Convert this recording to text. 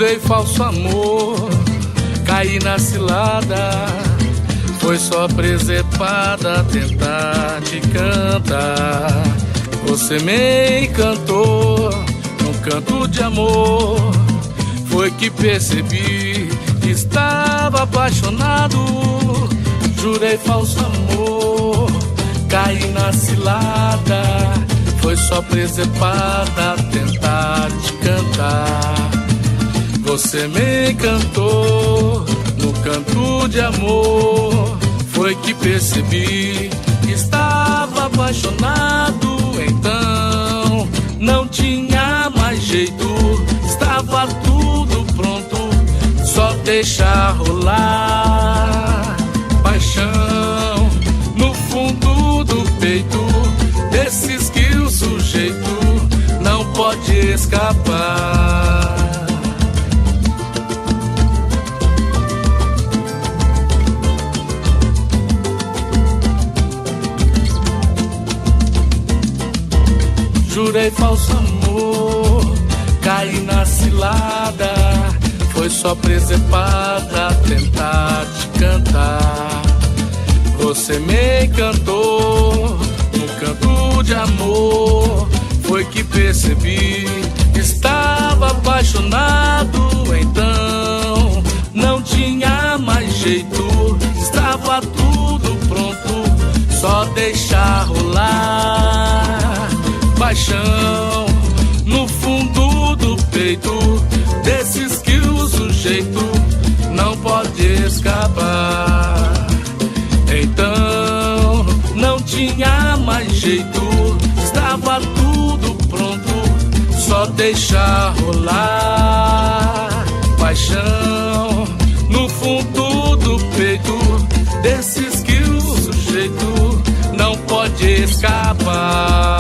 Jurei falso amor, caí na cilada. Foi só presepada tentar te cantar. Você me encantou num canto de amor. Foi que percebi que estava apaixonado. Jurei falso amor, caí na cilada. Foi só presepada tentar te cantar. Você me encantou no canto de amor. Foi que percebi que estava apaixonado. Então não tinha mais jeito, estava tudo pronto, só deixar rolar. Paixão no fundo do peito, desses que o sujeito não pode escapar. Jurei falso amor, caí na cilada. Foi só presepada tentar te cantar. Você me encantou no canto de amor. Foi que percebi que estava apaixonado. Então não tinha mais jeito, estava tudo pronto, só deixar rolar. Paixão no fundo do peito, desses que o sujeito não pode escapar. Então não tinha mais jeito, estava tudo pronto, só deixar rolar. Paixão no fundo do peito, desses que o sujeito não pode escapar.